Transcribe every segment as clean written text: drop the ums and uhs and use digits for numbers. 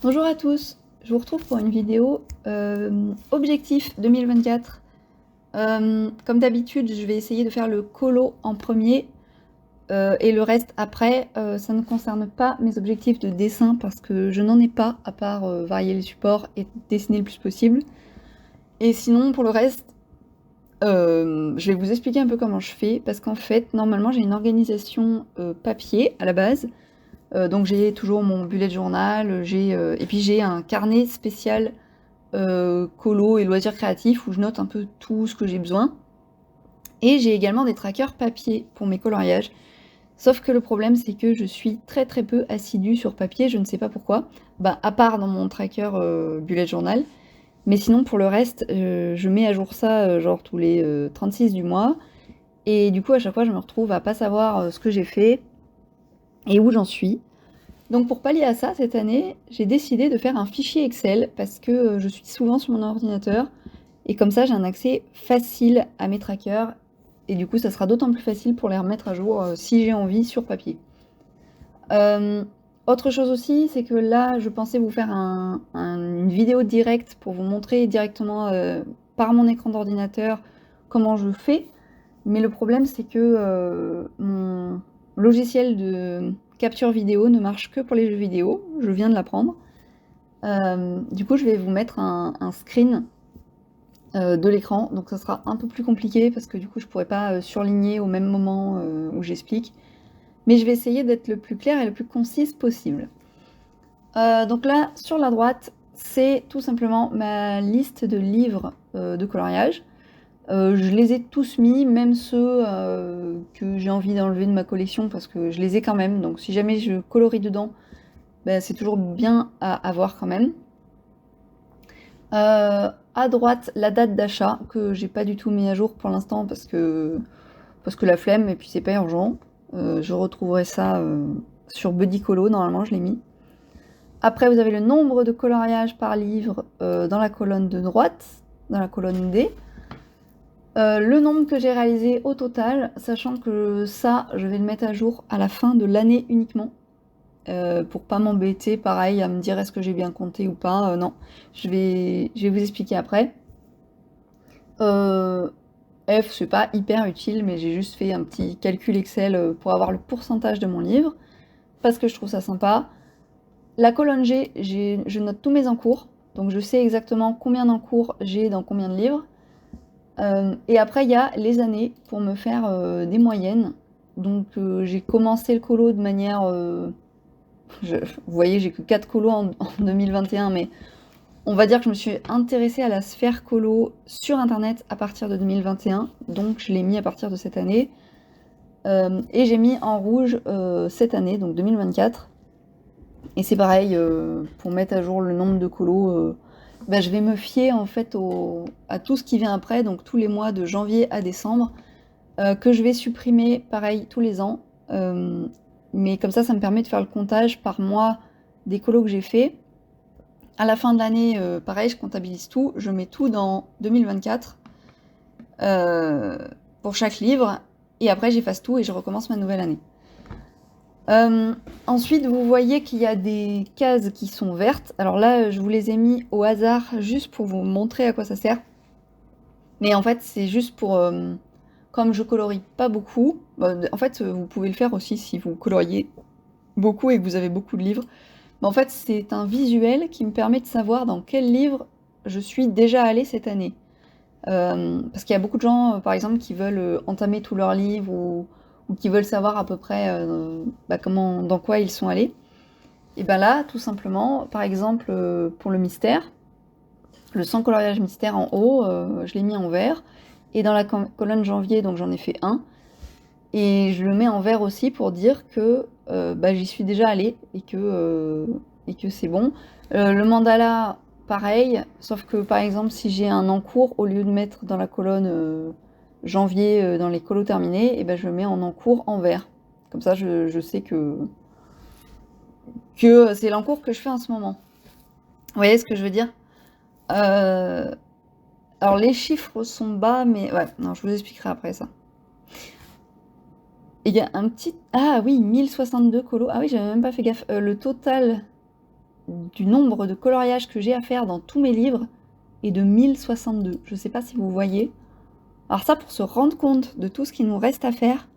Bonjour à tous, je vous retrouve pour une vidéo objectif 2024. Comme d'habitude, je vais essayer de faire le colo en premier et le reste après. Ça ne concerne pas mes objectifs de dessin parce que je n'en ai pas, à part varier les supports et dessiner le plus possible. Et sinon, pour le reste, je vais vous expliquer un peu comment je fais parce qu'en fait, normalement, j'ai une organisation papier à la base. Donc j'ai toujours mon bullet journal, et puis j'ai un carnet spécial colo et loisirs créatifs où je note un peu tout ce que j'ai besoin. Et j'ai également des trackers papier pour mes coloriages. Sauf que le problème, c'est que je suis très très peu assidue sur papier, je ne sais pas pourquoi. Bah, à part dans mon tracker bullet journal. Mais sinon, pour le reste, je mets à jour ça genre tous les 36 du mois. Et du coup, à chaque fois, je me retrouve à pas savoir ce que j'ai fait et où j'en suis. Donc pour pallier à ça, cette année, j'ai décidé de faire un fichier Excel parce que je suis souvent sur mon ordinateur et comme ça j'ai un accès facile à mes trackers et du coup ça sera d'autant plus facile pour les remettre à jour si j'ai envie sur papier. Autre chose aussi, c'est que là je pensais vous faire une vidéo directe pour vous montrer directement par mon écran d'ordinateur comment je fais, mais le problème c'est que mon logiciel de capture vidéo ne marche que pour les jeux vidéo, je viens de l'apprendre. Du coup je vais vous mettre un screen de l'écran, donc ça sera un peu plus compliqué parce que du coup je pourrais pas surligner au même moment où j'explique. Mais je vais essayer d'être le plus clair et le plus concise possible. Donc là, sur la droite, c'est tout simplement ma liste de livres de coloriage. Je les ai tous mis, même ceux que j'ai envie d'enlever de ma collection parce que je les ai quand même. Donc si jamais je colorie dedans, ben, c'est toujours bien à avoir quand même. À droite, la date d'achat que j'ai pas du tout mis à jour pour l'instant parce que la flemme et puis c'est pas urgent. Je retrouverai ça sur Buddy Colo, normalement je l'ai mis. Après, vous avez le nombre de coloriages par livre dans la colonne de droite, dans la colonne D. Le nombre que j'ai réalisé au total, sachant que ça, je vais le mettre à jour à la fin de l'année uniquement. Pour pas m'embêter, pareil, à me dire est-ce que j'ai bien compté ou pas. Non, je vais vous expliquer après. F, c'est pas hyper utile, mais j'ai juste fait un petit calcul Excel pour avoir le pourcentage de mon livre, parce que je trouve ça sympa. La colonne G, je note tous mes encours, donc je sais exactement combien d'encours j'ai dans combien de livres. Et après, il y a les années pour me faire des moyennes. Donc j'ai commencé le colo de manière... vous voyez, j'ai que 4 colos en 2021, mais on va dire que je me suis intéressée à la sphère colo sur Internet à partir de 2021, donc je l'ai mis à partir de cette année. Et j'ai mis en rouge cette année, donc 2024. Et c'est pareil, pour mettre à jour le nombre de colos, bah, je vais me fier en fait à tout ce qui vient après, donc tous les mois de janvier à décembre, que je vais supprimer pareil tous les ans. Mais comme ça me permet de faire le comptage par mois des colos que j'ai fait. À la fin de l'année, pareil, je comptabilise tout, je mets tout dans 2024 pour chaque livre, et après j'efface tout et je recommence ma nouvelle année. Ensuite, vous voyez qu'il y a des cases qui sont vertes. Alors là, je vous les ai mis au hasard juste pour vous montrer à quoi ça sert. Mais en fait, c'est juste pour... comme je colorie pas beaucoup, en fait, vous pouvez le faire aussi si vous coloriez beaucoup et que vous avez beaucoup de livres. Mais en fait, c'est un visuel qui me permet de savoir dans quel livre je suis déjà allée cette année. Parce qu'il y a beaucoup de gens, par exemple, qui veulent entamer tous leurs livres ou qui veulent savoir à peu près dans quoi ils sont allés. Et ben là, tout simplement, par exemple, pour le mystère, le sans coloriage mystère en haut, je l'ai mis en vert. Et dans la colonne janvier, donc j'en ai fait un. Et je le mets en vert aussi pour dire que j'y suis déjà allée et que c'est bon. Le mandala, pareil, sauf que par exemple, si j'ai un encours, au lieu de mettre dans la colonne janvier dans les colos terminés, et ben, je le mets en encours en vert. Comme ça, je sais que c'est l'encours que je fais en ce moment. Vous voyez ce que je veux dire? Alors les chiffres sont bas, mais ouais, non, je vous expliquerai après ça. Et il y a un petit... Ah oui, 1062 colos. Ah oui, j'avais même pas fait gaffe. Le total du nombre de coloriages que j'ai à faire dans tous mes livres est de 1062. Je ne sais pas si vous voyez. Alors ça, pour se rendre compte de tout ce qu'il nous reste à faire,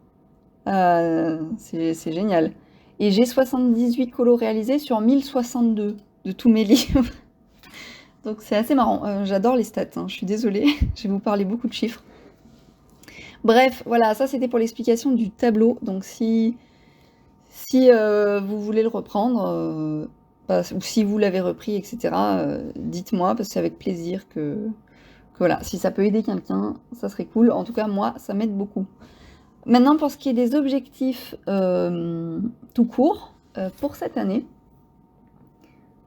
c'est génial. Et j'ai 78 colos réalisés sur 1062 de tous mes livres. Donc c'est assez marrant. J'adore les stats, hein. Je suis désolée, je vais vous parler beaucoup de chiffres. Bref, voilà, ça c'était pour l'explication du tableau. Donc si vous voulez le reprendre, ou si vous l'avez repris, etc., dites-moi, parce que c'est avec plaisir que voilà, si ça peut aider quelqu'un, ça serait cool. En tout cas, moi, ça m'aide beaucoup. Maintenant, pour ce qui est des objectifs tout court, pour cette année,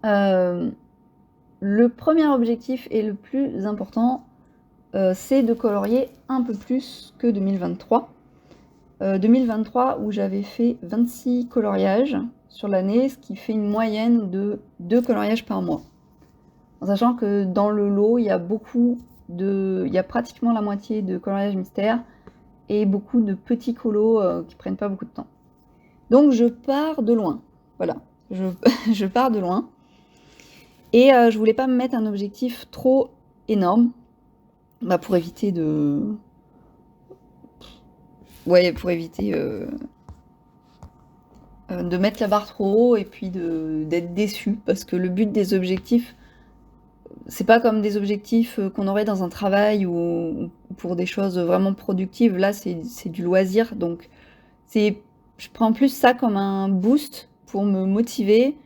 le premier objectif et le plus important, c'est de colorier un peu plus que 2023. 2023 où j'avais fait 26 coloriages sur l'année, ce qui fait une moyenne de 2 coloriages par mois. En sachant que dans le lot, il y a pratiquement la moitié de coloriage mystère et beaucoup de petits colos qui prennent pas beaucoup de temps. Donc je pars de loin. Voilà, je pars de loin. Et je voulais pas me mettre un objectif trop énorme, pour éviter de... Ouais, pour éviter de mettre la barre trop haut et puis d'être déçu. Parce que le but des objectifs, c'est pas comme des objectifs qu'on aurait dans un travail ou pour des choses vraiment productives. Là, c'est du loisir. Donc, je prends plus ça comme un boost pour me motiver.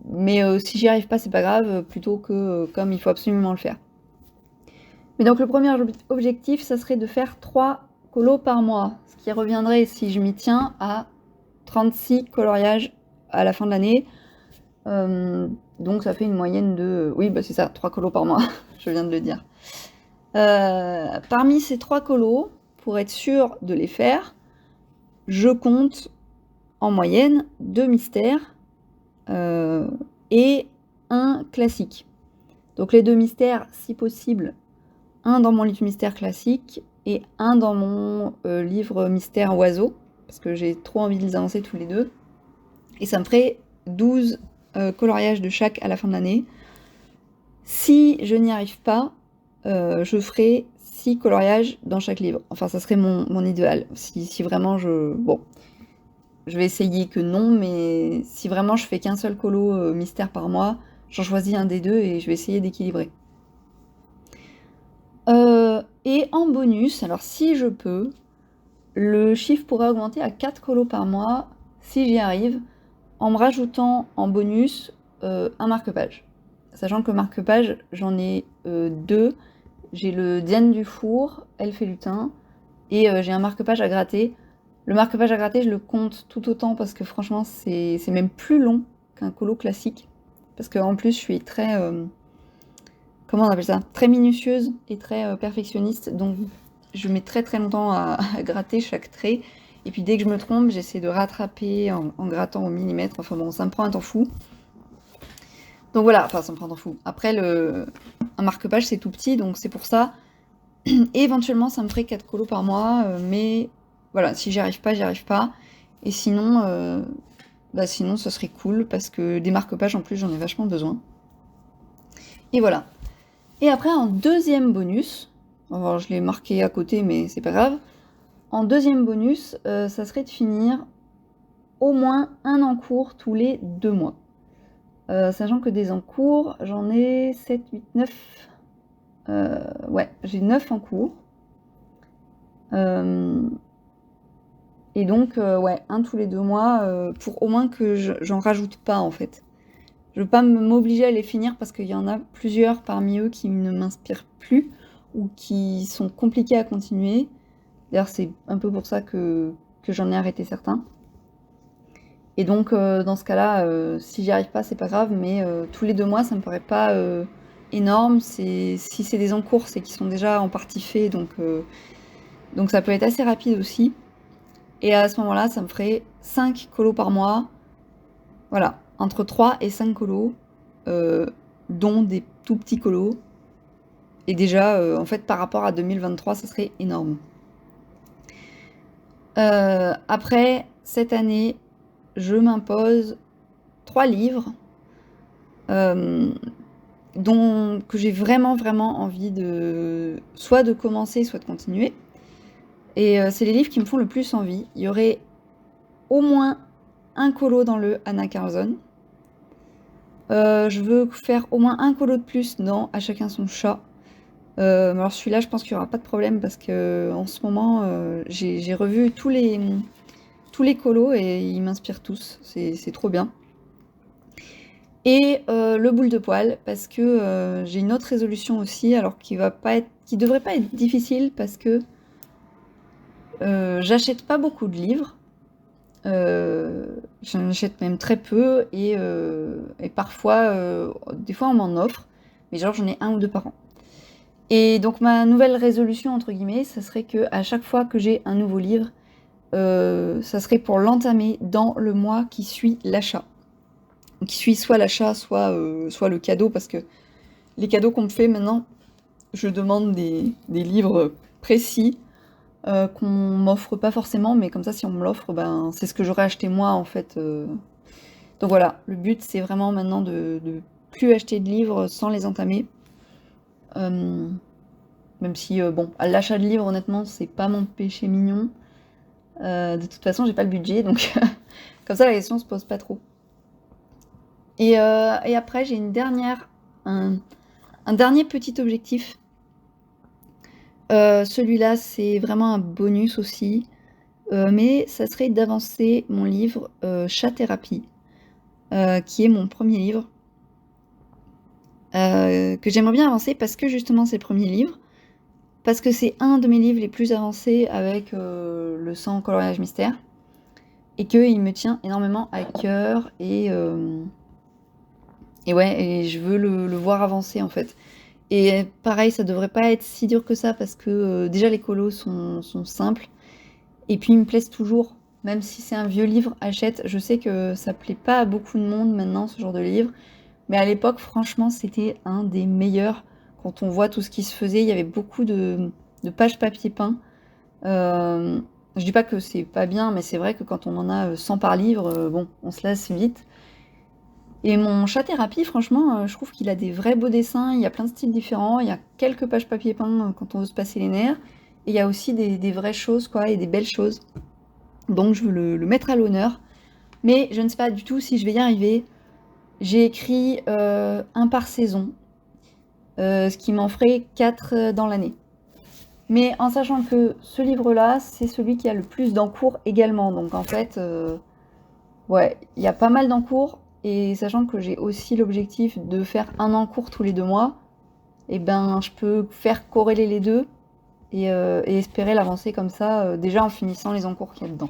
Mais si j'y arrive pas, c'est pas grave, plutôt que comme il faut absolument le faire. Mais donc, le premier objectif, ça serait de faire 3 colos par mois. Ce qui reviendrait, si je m'y tiens, à 36 coloriages à la fin de l'année. Donc ça fait une moyenne de... Oui, c'est ça, 3 colos par mois, je viens de le dire. Parmi ces 3 colos, pour être sûr de les faire, je compte en moyenne 2 mystères et un classique. Donc les 2 mystères, si possible, un dans mon livre mystère classique et un dans mon livre mystère oiseau, parce que j'ai trop envie de les avancer tous les deux. Et ça me ferait 12 coloriages de chaque à la fin de l'année. Si je n'y arrive pas, je ferai 6 coloriages dans chaque livre. Enfin, ça serait mon idéal. Si vraiment Bon, je vais essayer que non, mais si vraiment je fais qu'un seul colo mystère par mois, j'en choisis un des deux et je vais essayer d'équilibrer. Et en bonus, alors si je peux, le chiffre pourrait augmenter à 4 colos par mois, si j'y arrive, en me rajoutant en bonus un marque-page. Sachant que marque-page, j'en ai 2. J'ai le Diane Dufour, Elfe et Lutin, et j'ai un marque-page à gratter. Le marque-page à gratter, je le compte tout autant parce que franchement, c'est même plus long qu'un colo classique. Parce qu'en plus, je suis très... comment on appelle ça? Très minutieuse et très perfectionniste. Donc, je mets très très longtemps à gratter chaque trait. Et puis dès que je me trompe, j'essaie de rattraper en grattant au millimètre. Enfin bon, ça me prend un temps fou. Donc voilà, enfin ça me prend un temps fou. Après, un marque-page, c'est tout petit, donc c'est pour ça. Et éventuellement, ça me ferait 4 colos par mois. Mais voilà, si j'y arrive pas, j'y arrive pas. Et sinon, sinon, ce serait cool, parce que des marque-pages, en plus, j'en ai vachement besoin. Et voilà. Et après, en deuxième bonus, alors je l'ai marqué à côté, mais c'est pas grave. En deuxième bonus, ça serait de finir au moins un en cours tous les 2 mois. Sachant que des en cours, j'en ai 7, 8, 9. Ouais, j'ai 9 en cours. Et donc, ouais, un tous les 2 mois, pour au moins que j'en rajoute pas, en fait. Je veux pas m'obliger à les finir parce qu'il y en a plusieurs parmi eux qui ne m'inspirent plus ou qui sont compliqués à continuer. D'ailleurs, c'est un peu pour ça que j'en ai arrêté certains. Et donc, dans ce cas-là, si j'y arrive pas, c'est pas grave, mais tous les 2 mois, ça me paraît pas énorme. Si c'est des encours, c'est qu'ils sont déjà en partie faits, donc ça peut être assez rapide aussi. Et à ce moment-là, ça me ferait 5 colos par mois. Voilà, entre 3 et 5 colos, dont des tout petits colos. Et déjà, en fait, par rapport à 2023, ça serait énorme. Après, cette année, je m'impose 3 livres. que j'ai vraiment, vraiment envie soit de commencer, soit de continuer. Et c'est les livres qui me font le plus envie. Il y aurait au moins un colo dans le Anna Carlson. Je veux faire au moins un colo de plus dans À chacun son chat. Alors celui-là, je pense qu'il n'y aura pas de problème parce que en ce moment, j'ai revu tous les colos et ils m'inspirent tous. C'est trop bien. Et le boule de poil parce que j'ai une autre résolution aussi, alors qui devrait pas être difficile parce que j'achète pas beaucoup de livres. J'en achète même très peu et parfois, des fois on m'en offre, mais genre j'en ai 1 ou 2 par an. Et donc ma nouvelle résolution entre guillemets, ça serait que à chaque fois que j'ai un nouveau livre, ça serait pour l'entamer dans le mois qui suit l'achat. Qui suit soit l'achat, soit le cadeau, parce que les cadeaux qu'on me fait maintenant, je demande des livres précis qu'on m'offre pas forcément, mais comme ça, si on me l'offre, ben, c'est ce que j'aurais acheté moi, en fait. Donc voilà, le but, c'est vraiment maintenant de plus acheter de livres sans les entamer. Même si, bon, l'achat de livres, honnêtement, c'est pas mon péché mignon. De toute façon, j'ai pas le budget, donc comme ça, la question se pose pas trop. Et après, j'ai un dernier petit objectif. Celui-là, c'est vraiment un bonus aussi, mais ça serait d'avancer mon livre Chat-thérapie, qui est mon premier livre, que j'aimerais bien avancer parce que justement c'est le premier livre, parce que c'est un de mes livres les plus avancés avec le sang coloriage mystère, et qu'il me tient énormément à cœur, et ouais, et je veux le voir avancer en fait. Et pareil, ça devrait pas être si dur que ça parce que déjà les colos sont simples et puis ils me plaisent toujours. Même si c'est un vieux livre, achète. Je sais que ça plaît pas à beaucoup de monde maintenant, ce genre de livre. Mais à l'époque, franchement, c'était un des meilleurs. Quand on voit tout ce qui se faisait, il y avait beaucoup de pages papier peint. Je dis pas que c'est pas bien, mais c'est vrai que quand on en a 100 par livre, bon, on se lasse vite. Et mon chat-thérapie, franchement, je trouve qu'il a des vrais beaux dessins, il y a plein de styles différents, il y a quelques pages papier peint quand on veut se passer les nerfs, et il y a aussi des vraies choses, quoi, et des belles choses. Donc je veux le mettre à l'honneur, mais je ne sais pas du tout si je vais y arriver. J'ai écrit 1 par saison, ce qui m'en ferait 4 dans l'année. Mais en sachant que ce livre-là, c'est celui qui a le plus d'encours également, donc en fait, ouais, il y a pas mal d'encours. Et sachant que j'ai aussi l'objectif de faire un encours tous les 2 mois, et ben je peux faire corréler les deux et espérer l'avancer comme ça, déjà en finissant les encours qu'il y a dedans.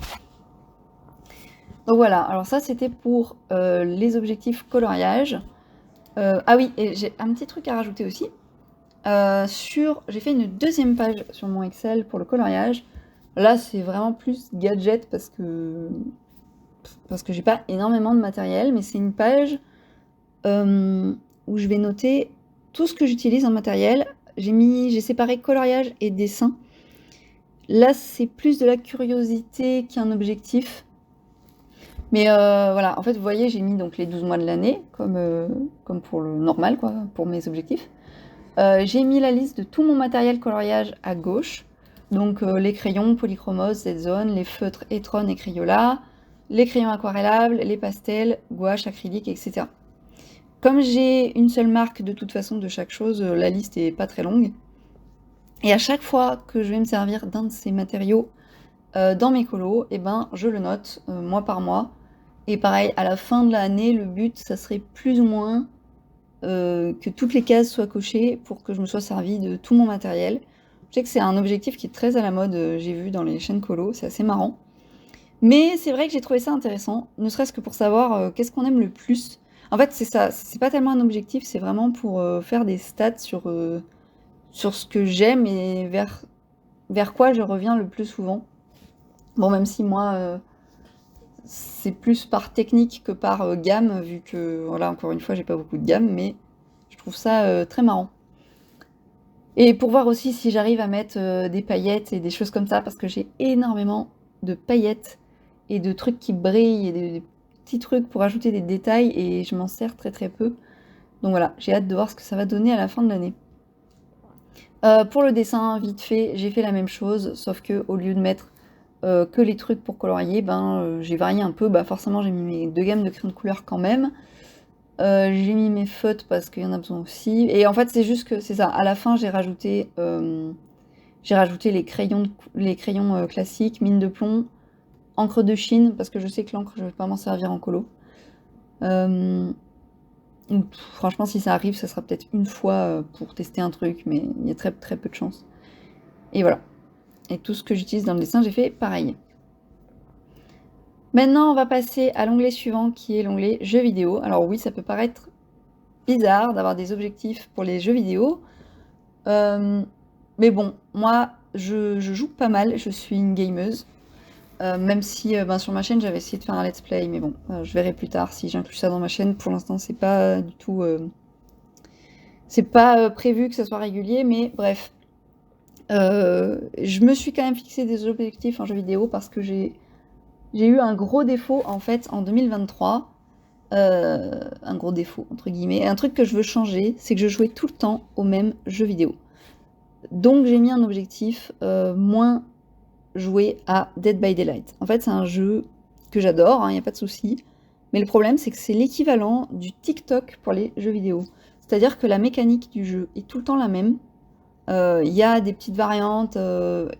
Donc voilà, alors ça c'était pour les objectifs coloriage. Ah oui, et j'ai un petit truc à rajouter aussi. J'ai fait une deuxième page sur mon Excel pour le coloriage. Là c'est vraiment plus gadget parce que j'ai pas énormément de matériel, mais c'est une page où je vais noter tout ce que j'utilise en matériel. J'ai séparé coloriage et dessin. Là, c'est plus de la curiosité qu'un objectif. Mais voilà, en fait, vous voyez, j'ai mis donc les 12 mois de l'année, comme pour le normal, quoi, pour mes objectifs. J'ai mis la liste de tout mon matériel coloriage à gauche. Donc les crayons, polychromos, Z-Zone, les feutres Etron et Crayola, les crayons aquarellables, les pastels, gouache, acrylique, etc. Comme j'ai une seule marque de toute façon de chaque chose, la liste est pas très longue. Et à chaque fois que je vais me servir d'un de ces matériaux dans mes colos, et ben je le note mois par mois. Et pareil, à la fin de l'année, le but, ça serait plus ou moins que toutes les cases soient cochées pour que je me sois servi de tout mon matériel. Je sais que c'est un objectif qui est très à la mode, j'ai vu dans les chaînes colos, c'est assez marrant. Mais c'est vrai que j'ai trouvé ça intéressant, ne serait-ce que pour savoir qu'est-ce qu'on aime le plus. En fait, c'est ça, c'est pas tellement un objectif, c'est vraiment pour faire des stats sur ce que j'aime et vers quoi je reviens le plus souvent. Bon, même si moi, c'est plus par technique que par gamme, vu que, voilà, encore une fois, j'ai pas beaucoup de gamme, mais je trouve ça très marrant. Et pour voir aussi si j'arrive à mettre des paillettes et des choses comme ça, parce que j'ai énormément de paillettes et de trucs qui brillent et des petits trucs pour ajouter des détails, et je m'en sers très très peu. Donc voilà, j'ai hâte de voir ce que ça va donner à la fin de l'année. Pour le dessin, vite fait, j'ai fait la même chose, sauf que au lieu de mettre que les trucs pour colorier, j'ai varié un peu. Forcément, j'ai mis mes 2 gammes de crayons de couleur quand même. J'ai mis mes feutres parce qu'il y en a besoin aussi. Et en fait, c'est juste que c'est ça. À la fin, j'ai rajouté les crayons classiques, mine de plomb, encre de Chine, parce que je sais que l'encre, je vais pas m'en servir en colo. Franchement, si ça arrive, ça sera peut-être une fois pour tester un truc, mais il y a très très peu de chance. Et voilà. Et tout ce que j'utilise dans le dessin, j'ai fait pareil. Maintenant, on va passer à l'onglet suivant, qui est l'onglet jeux vidéo. Alors oui, ça peut paraître bizarre d'avoir des objectifs pour les jeux vidéo. Mais bon, moi, je joue pas mal, je suis une gameuse. Même si sur ma chaîne, j'avais essayé de faire un let's play, mais bon, je verrai plus tard si j'inclus ça dans ma chaîne. Pour l'instant, c'est pas du tout... c'est pas prévu que ça soit régulier, mais bref. Je me suis quand même fixé des objectifs en jeu vidéo parce que j'ai eu un gros défaut, en fait, en 2023. Un gros défaut, entre guillemets. Un truc que je veux changer, c'est que je jouais tout le temps au même jeu vidéo. Donc j'ai mis un objectif, moins jouer à Dead by Daylight. En fait, c'est un jeu que j'adore, hein, y a pas de souci. Mais le problème, c'est que c'est l'équivalent du TikTok pour les jeux vidéo. C'est-à-dire que la mécanique du jeu est tout le temps la même. Il y a des petites variantes, le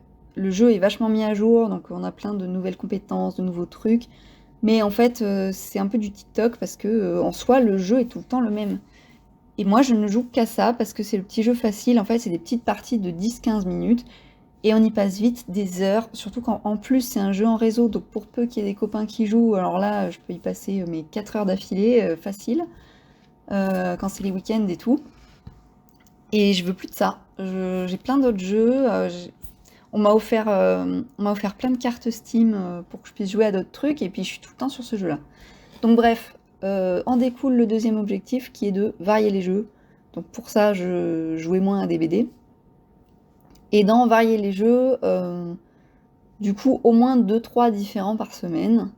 jeu est vachement mis à jour, donc on a plein de nouvelles compétences, de nouveaux trucs. Mais en fait, c'est un peu du TikTok parce que, en soi, le jeu est tout le temps le même. Et moi, je ne joue qu'à ça parce que c'est le petit jeu facile. En fait, c'est des petites parties de 10-15 minutes et on y passe vite des heures, surtout quand en plus c'est un jeu en réseau, donc pour peu qu'il y ait des copains qui jouent, alors là, je peux y passer mes 4 heures d'affilée, facile, quand c'est les week-ends et tout. Et je veux plus de ça. J'ai plein d'autres jeux. On m'a offert plein de cartes Steam pour que je puisse jouer à d'autres trucs, et puis je suis tout le temps sur ce jeu-là. Donc bref, en découle le deuxième objectif qui est de varier les jeux. Donc pour ça, je jouais moins à des BD. Et dans varier les jeux, du coup, au moins 2-3 différents par semaine.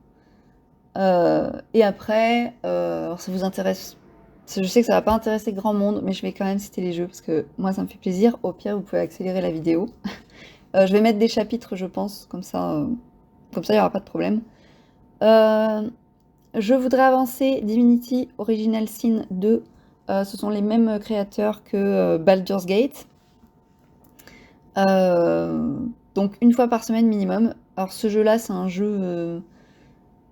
Et après, alors ça vous intéresse, je sais que ça va pas intéresser grand monde, mais je vais quand même citer les jeux parce que moi ça me fait plaisir. Au pire, vous pouvez accélérer la vidéo. Je vais mettre des chapitres, je pense, comme ça il n'y aura pas de problème. Je voudrais avancer Divinity Original Sin 2. Ce sont les mêmes créateurs que Baldur's Gate. Donc une fois par semaine minimum. Alors ce jeu-là, c'est un jeu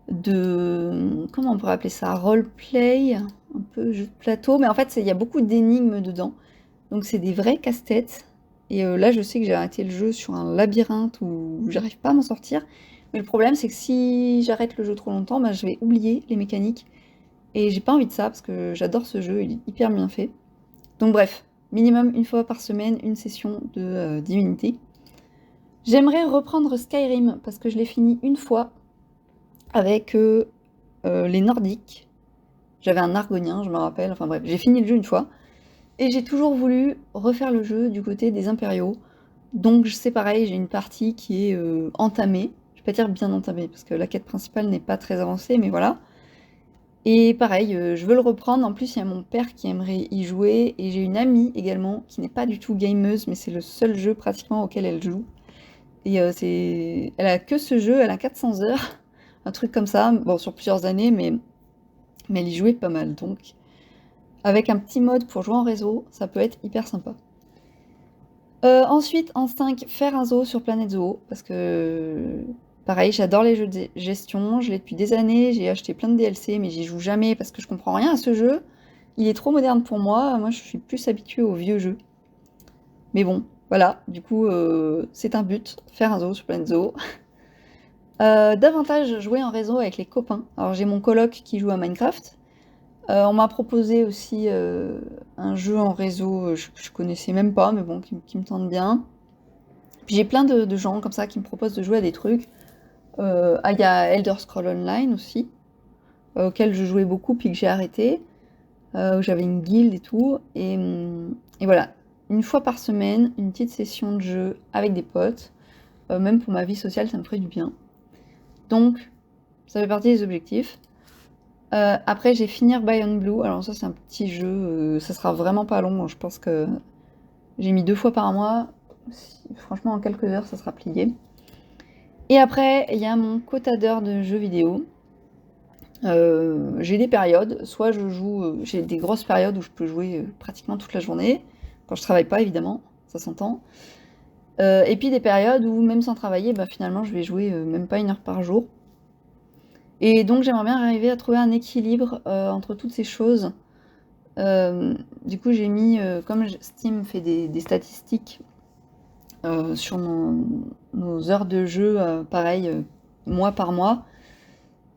de... Comment on pourrait appeler ça? Roleplay, un peu jeu de plateau. Mais en fait, il y a beaucoup d'énigmes dedans. Donc c'est des vrais casse-têtes. Et là, je sais que j'ai arrêté le jeu sur un labyrinthe où j'arrive pas à m'en sortir. Mais le problème, c'est que si j'arrête le jeu trop longtemps, je vais oublier les mécaniques. Et j'ai pas envie de ça, parce que j'adore ce jeu, il est hyper bien fait. Donc bref, minimum une fois par semaine, une session de Divinity. J'aimerais reprendre Skyrim, parce que je l'ai fini une fois avec les Nordiques. J'avais un Argonien, je me rappelle. Enfin bref, j'ai fini le jeu une fois. Et j'ai toujours voulu refaire le jeu du côté des Impériaux. Donc c'est pareil, j'ai une partie qui est entamée. Je vais pas dire bien entamée, parce que la quête principale n'est pas très avancée, mais voilà. Et pareil, je veux le reprendre. En plus, il y a mon père qui aimerait y jouer. Et j'ai une amie également, qui n'est pas du tout gameuse, mais c'est le seul jeu pratiquement auquel elle joue. Et elle a que ce jeu, elle a 400 heures. Un truc comme ça, bon, sur plusieurs années, mais elle y jouait pas mal. Donc, avec un petit mode pour jouer en réseau, ça peut être hyper sympa. Ensuite, en 5, faire un zoo sur Planète Zoo, parce que pareil, j'adore les jeux de gestion, je l'ai depuis des années, j'ai acheté plein de DLC, mais j'y joue jamais parce que je comprends rien à ce jeu. Il est trop moderne pour moi, je suis plus habituée aux vieux jeux. Mais bon, voilà, du coup, c'est un but, faire un zoo sur Planète Zoo. Davantage jouer en réseau avec les copains. Alors j'ai mon coloc qui joue à Minecraft. On m'a proposé aussi un jeu en réseau, je connaissais même pas, mais bon, qui me tente bien. Puis j'ai plein de gens comme ça qui me proposent de jouer à des trucs. Il y a Elder Scrolls Online aussi, auquel je jouais beaucoup puis que j'ai arrêté, où j'avais une guilde et tout. Et voilà, une fois par semaine, une petite session de jeu avec des potes. Même pour ma vie sociale, ça me ferait du bien. Donc, ça fait partie des objectifs. Après, j'ai Finir Beyond Blue. Alors ça, c'est un petit jeu, ça sera vraiment pas long. Je pense que j'ai mis 2 fois par mois. Franchement, en quelques heures, ça sera plié. Et après, il y a mon quota d'heures de jeux vidéo. J'ai des périodes, soit je joue, j'ai des grosses périodes où je peux jouer pratiquement toute la journée, quand je travaille pas évidemment, ça s'entend. Et puis des périodes où même sans travailler, bah, finalement je vais jouer même pas 1 heure par jour. Et donc j'aimerais bien arriver à trouver un équilibre entre toutes ces choses. Du coup j'ai mis, comme Steam fait des statistiques sur nos heures de jeu, pareil, mois par mois,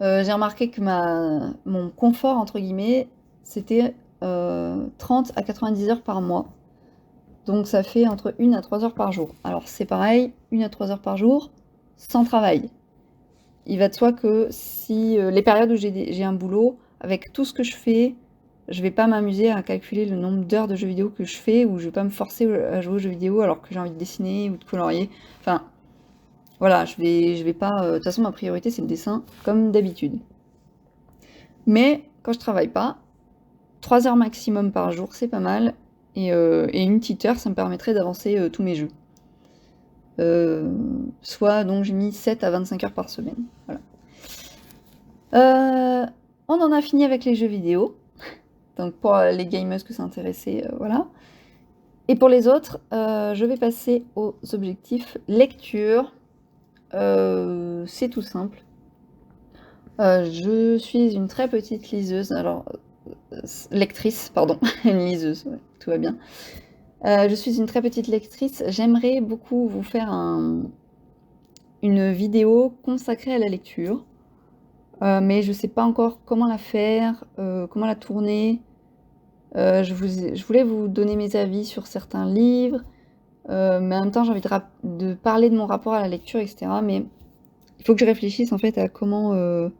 j'ai remarqué que mon confort, entre guillemets, c'était 30 à 90 heures par mois. Donc ça fait entre 1 à 3 heures par jour. Alors c'est pareil, 1 à 3 heures par jour, sans travail. Il va de soi que si les périodes où j'ai un boulot, avec tout ce que je fais, je vais pas m'amuser à calculer le nombre d'heures de jeux vidéo que je fais, ou je vais pas me forcer à jouer aux jeux vidéo alors que j'ai envie de dessiner ou de colorier. Enfin, voilà, je vais pas. De toute façon, ma priorité c'est le dessin, comme d'habitude. Mais quand je travaille pas, 3 heures maximum par jour, c'est pas mal. Et une petite heure, ça me permettrait d'avancer tous mes jeux. Soit donc j'ai mis 7 à 25 heures par semaine. Voilà. On en a fini avec les jeux vidéo. Donc pour les gamers que ça intéressait, voilà. Et pour les autres, je vais passer aux objectifs lecture. C'est tout simple. Je suis une très petite liseuse, alors lectrice, pardon, une liseuse, ouais, tout va bien. Je suis une très petite lectrice. J'aimerais beaucoup vous faire une vidéo consacrée à la lecture, mais je sais pas encore comment la faire, comment la tourner. Je voulais vous donner mes avis sur certains livres, mais en même temps j'ai envie de parler de mon rapport à la lecture, etc. Mais il faut que je réfléchisse en fait à comment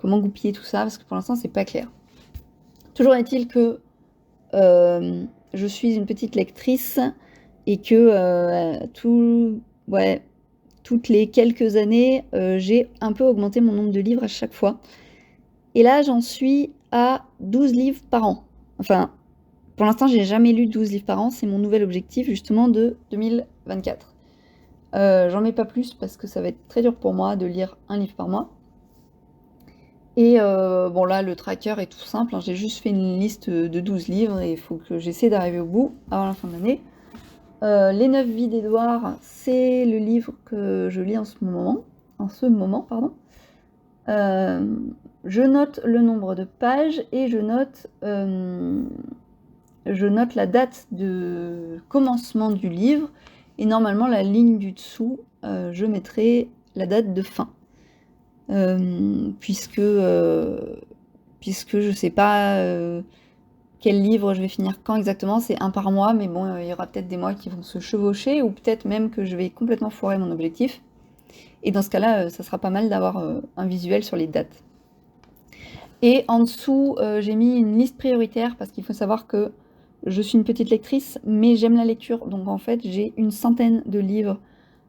goupiller tout ça, parce que pour l'instant c'est pas clair. Toujours est-il que je suis une petite lectrice et que toutes les quelques années, j'ai un peu augmenté mon nombre de livres à chaque fois. Et là, j'en suis à 12 livres par an. Enfin, pour l'instant, j'ai jamais lu 12 livres par an. C'est mon nouvel objectif, justement, de 2024. J'en mets pas plus parce que ça va être très dur pour moi de lire un livre par mois. Et bon, là, le tracker est tout simple, hein. J'ai juste fait une liste de 12 livres et il faut que j'essaie d'arriver au bout avant la fin de l'année. Les 9 vies d'Édouard, c'est le livre que je lis en ce moment, pardon. Je note le nombre de pages et je note la date de commencement du livre, et normalement la ligne du dessous, je mettrai la date de fin. Puisque je sais pas quel livre je vais finir quand exactement, c'est un par mois, mais bon, il y aura peut-être des mois qui vont se chevaucher, ou peut-être même que je vais complètement foirer mon objectif. Et dans ce cas-là, ça sera pas mal d'avoir un visuel sur les dates. Et en dessous, j'ai mis une liste prioritaire, parce qu'il faut savoir que je suis une petite lectrice, mais j'aime la lecture. Donc en fait, j'ai une centaine de livres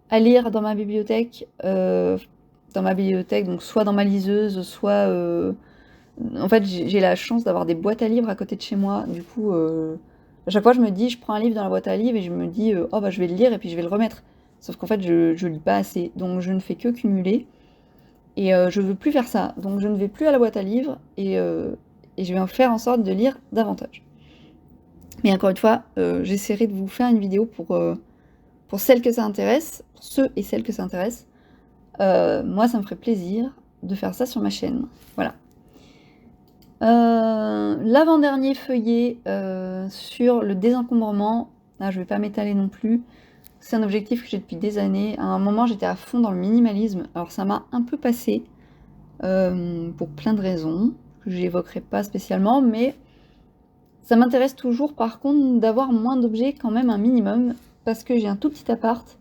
à lire dans ma bibliothèque, donc soit dans ma liseuse, soit... En fait, j'ai la chance d'avoir des boîtes à livres à côté de chez moi. Du coup, à chaque fois, je me dis, je prends un livre dans la boîte à livres et je me dis, oh bah je vais le lire et puis je vais le remettre. Sauf qu'en fait, je lis pas assez. Donc je ne fais que cumuler. Et je veux plus faire ça. Donc je ne vais plus à la boîte à livres et je vais en faire en sorte de lire davantage. Mais encore une fois, j'essaierai de vous faire une vidéo pour celles que ça intéresse, pour ceux et celles que ça intéresse. Moi, ça me ferait plaisir de faire ça sur ma chaîne. Voilà. L'avant-dernier feuillet sur le désencombrement, là je vais pas m'étaler non plus, c'est un objectif que j'ai depuis des années. À un moment j'étais à fond dans le minimalisme, alors ça m'a un peu passé pour plein de raisons que j'évoquerai pas spécialement, mais ça m'intéresse toujours par contre d'avoir moins d'objets, quand même un minimum, parce que j'ai un tout petit appart.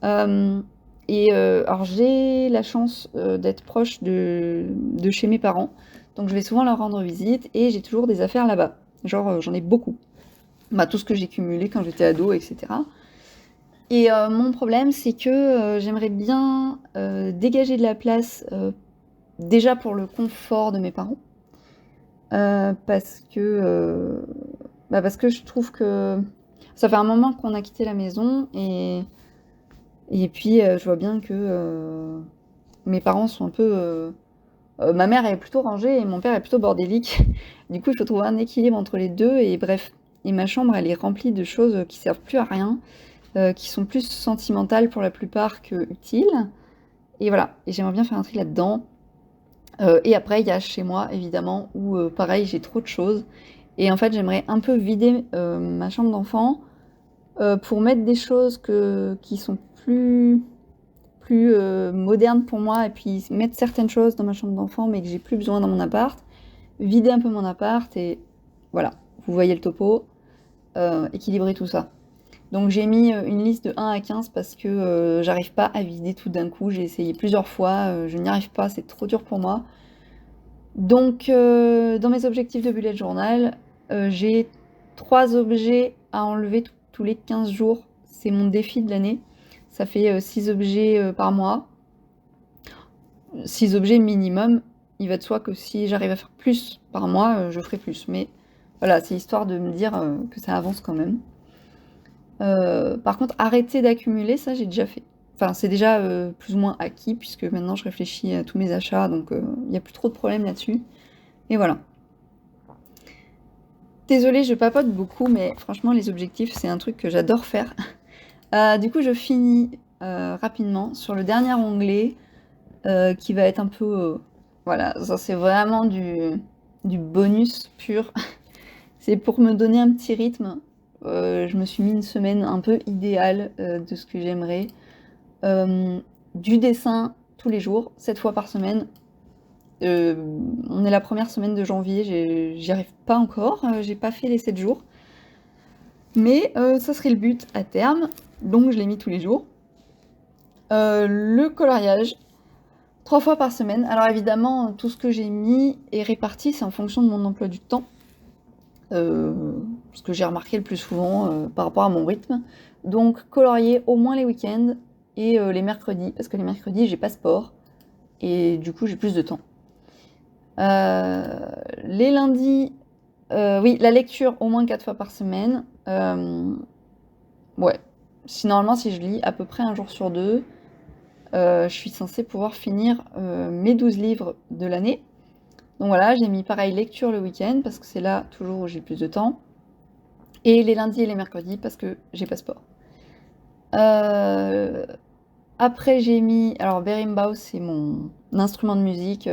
Alors j'ai la chance d'être proche de chez mes parents, donc je vais souvent leur rendre visite et j'ai toujours des affaires là-bas. Genre j'en ai beaucoup. Bah, tout ce que j'ai cumulé quand j'étais ado, etc. Et mon problème, c'est que j'aimerais bien dégager de la place déjà pour le confort de mes parents. parce que, parce que je trouve que ça fait un moment qu'on a quitté la maison et puis, je vois bien que, mes parents sont un peu, ma mère est plutôt rangée et mon père est plutôt bordélique. Du coup, il faut trouver un équilibre entre les 2 et bref. Et ma chambre, elle est remplie de choses, qui servent plus à rien, qui sont plus sentimentales pour la plupart qu'utiles et voilà. Et j'aimerais bien faire un tri là-dedans. Et après, il y a chez moi, évidemment, où, pareil, j'ai trop de choses et en fait, j'aimerais un peu vider, ma chambre d'enfant, pour mettre des choses qui sont plus modernes pour moi et puis mettre certaines choses dans ma chambre d'enfant mais que j'ai plus besoin dans mon appart, vider un peu mon appart et voilà, vous voyez le topo, équilibrer tout ça. Donc j'ai mis une liste de 1 à 15 parce que j'arrive pas à vider tout d'un coup, j'ai essayé plusieurs fois, je n'y arrive pas, c'est trop dur pour moi. Donc dans mes objectifs de bullet journal, j'ai 3 objets à enlever tous les 15 jours, c'est mon défi de l'année. Ça fait 6 objets par mois. 6 objets minimum. Il va de soi que si j'arrive à faire plus par mois, je ferai plus. Mais voilà, c'est histoire de me dire que ça avance quand même. Par contre, arrêter d'accumuler, ça j'ai déjà fait. Enfin, c'est déjà plus ou moins acquis puisque maintenant je réfléchis à tous mes achats, donc il n'y a plus trop de problèmes là-dessus. Et voilà. Désolée, je papote beaucoup, mais franchement, les objectifs, c'est un truc que j'adore faire. Du coup, je finis rapidement sur le dernier onglet qui va être un peu... voilà, ça c'est vraiment du bonus pur. C'est pour me donner un petit rythme. Je me suis mis une semaine un peu idéale de ce que j'aimerais. Du dessin tous les jours, 7 fois par semaine. On est la première semaine de janvier, j'y arrive pas encore, j'ai pas fait les 7 jours. Mais ça serait le but à terme, donc je l'ai mis tous les jours. Le coloriage, 3 fois par semaine. Alors évidemment, tout ce que j'ai mis est réparti, c'est en fonction de mon emploi du temps. Ce que j'ai remarqué le plus souvent par rapport à mon rythme. Donc colorier au moins les week-ends et les mercredis, parce que les mercredis j'ai pas sport et du coup j'ai plus de temps. Les lundis, oui, la lecture au moins 4 fois par semaine. Ouais, normalement si je lis à peu près un jour sur 2, je suis censée pouvoir finir mes 12 livres de l'année. Donc voilà, j'ai mis pareil lecture le week-end parce que c'est là toujours où j'ai le plus de temps. Et les lundis et les mercredis parce que j'ai pas sport. Après j'ai mis... Alors berimbau c'est mon instrument de musique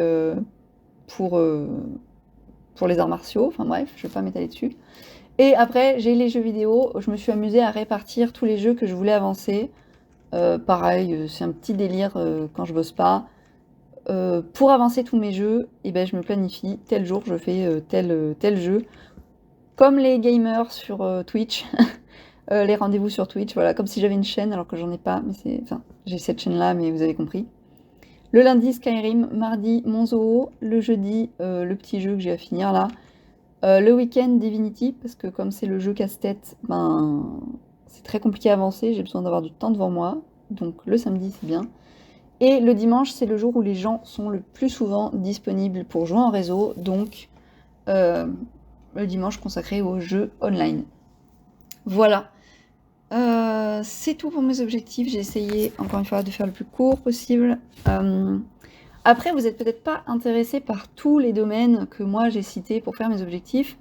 pour les arts martiaux. Enfin bref, je vais pas m'étaler dessus. Et après j'ai les jeux vidéo. Je me suis amusée à répartir tous les jeux que je voulais avancer. Pareil, c'est un petit délire quand je bosse pas. Pour avancer tous mes jeux, et ben, je me planifie, tel jour je fais tel jeu. Comme les gamers sur Twitch, les rendez-vous sur Twitch, voilà, comme si j'avais une chaîne alors que j'en ai pas, mais c'est... Enfin, j'ai cette chaîne-là, mais vous avez compris. Le lundi, Skyrim, mardi, Monzo, le jeudi, le petit jeu que j'ai à finir là. Le week-end, Divinity, parce que comme c'est le jeu casse-tête, ben, c'est très compliqué à avancer, j'ai besoin d'avoir du temps devant moi, donc le samedi c'est bien. Et le dimanche, c'est le jour où les gens sont le plus souvent disponibles pour jouer en réseau, donc le dimanche consacré aux jeux online. Voilà. C'est tout pour mes objectifs. J'ai essayé, encore une fois, de faire le plus court possible. Après, vous n'êtes peut-être pas intéressé par tous les domaines que moi j'ai cités pour faire mes objectifs,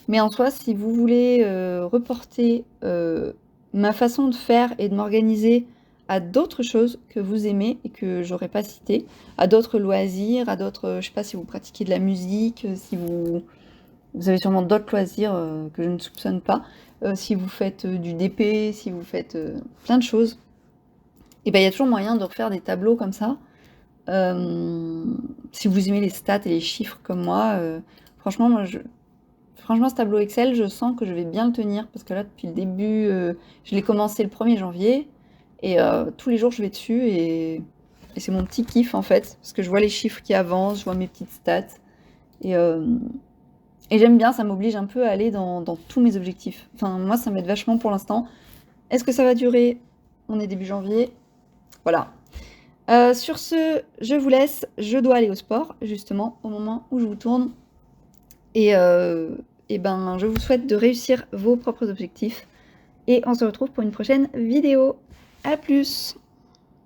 mais en soi, si vous voulez reporter ma façon de faire et de m'organiser à d'autres choses que vous aimez et que j'aurais pas citées, à d'autres loisirs, à d'autres, je sais pas si vous pratiquez de la musique, si vous avez sûrement d'autres loisirs que je ne soupçonne pas, si vous faites du DP, si vous faites plein de choses, et ben il y a toujours moyen de refaire des tableaux comme ça. Si vous aimez les stats et les chiffres comme moi, franchement, franchement, ce tableau Excel, je sens que je vais bien le tenir parce que là, depuis le début, je l'ai commencé le 1er janvier et tous les jours, je vais dessus et c'est mon petit kiff en fait parce que je vois les chiffres qui avancent, je vois mes petites stats et j'aime bien, ça m'oblige un peu à aller dans tous mes objectifs. Enfin, moi, ça m'aide vachement pour l'instant. Est-ce que ça va durer? On est début janvier. Voilà. Sur ce, je vous laisse. Je dois aller au sport, justement, au moment où je vous tourne. Et ben, je vous souhaite de réussir vos propres objectifs et on se retrouve pour une prochaine vidéo. À plus!